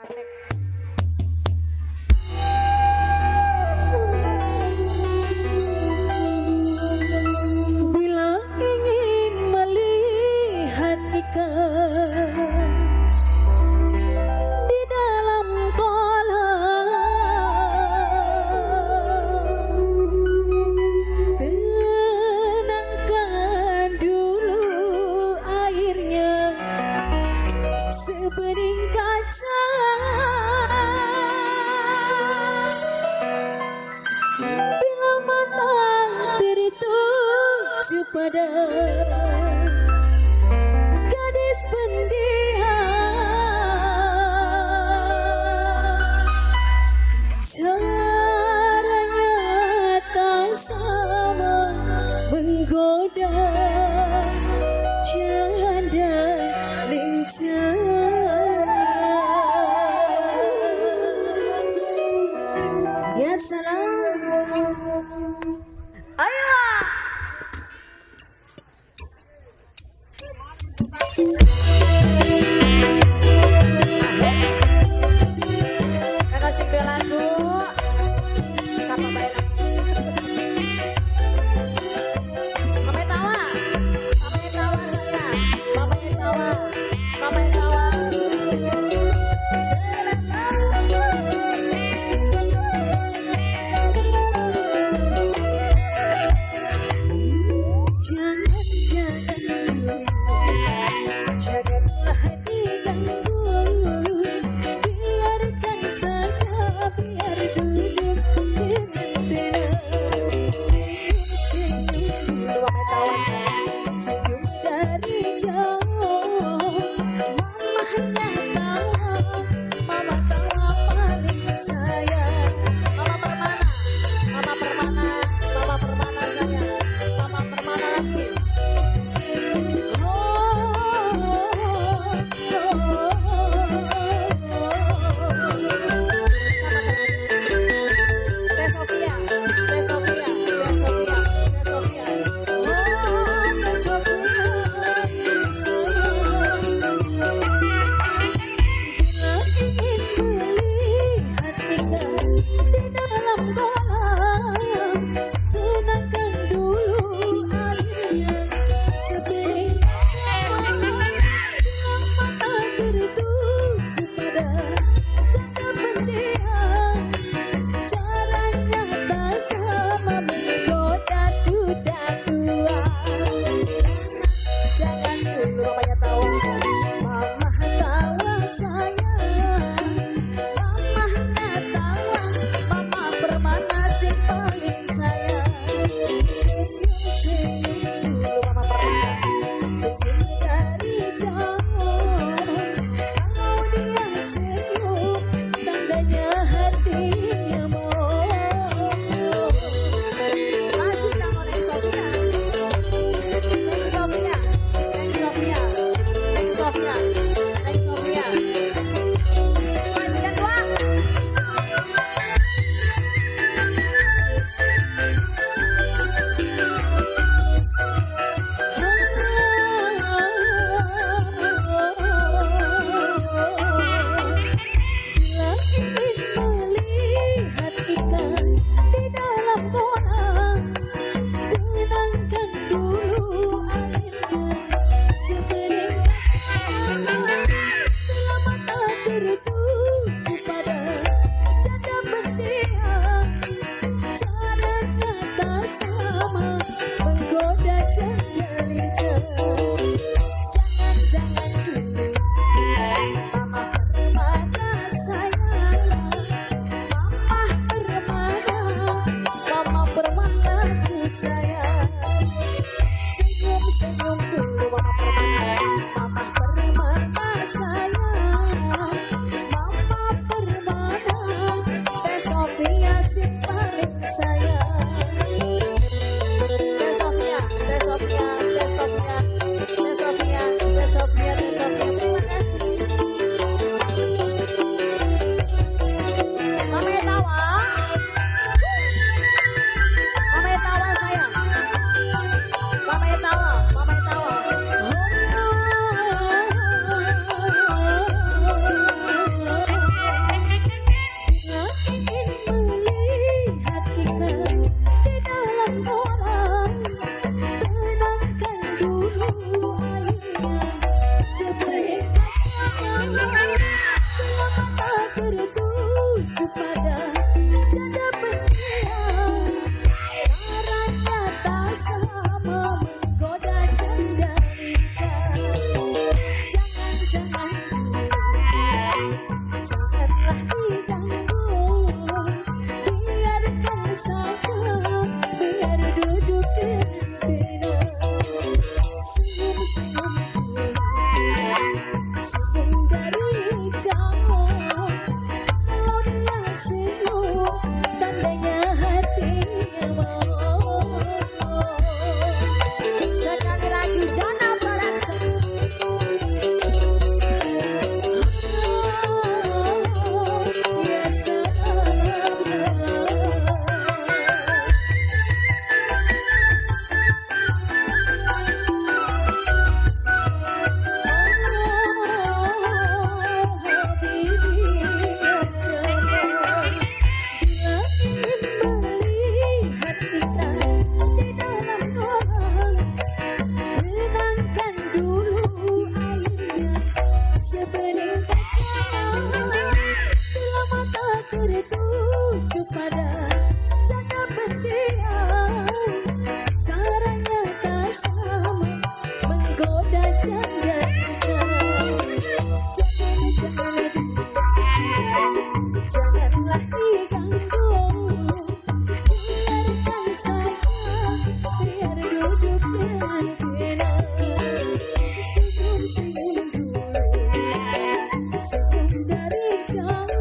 Bila ingin melihat ikan di dalam kolam, tenangkan dulu airnya sebening kaca. Bila mata tertuju pada gadis pendiam, caranya tak sama menggoda janda lincah. Ya salam. Ayo. Kasih lagu sama baik. Mama tawa. Mama tawa saya. Mama tawa. Mama tawa. Janganlah diganggu, biarkan saja, biar duduk dengan tenang. Senyum-senyum, wahai tawa sayang, senyum dari jauh. Mama hanya tawa, mama tawa paling sayang. Mama permana, mama permana, mama permana sayang, mama permana lagi. Senyum dari jauh, kalau dia senyum jauh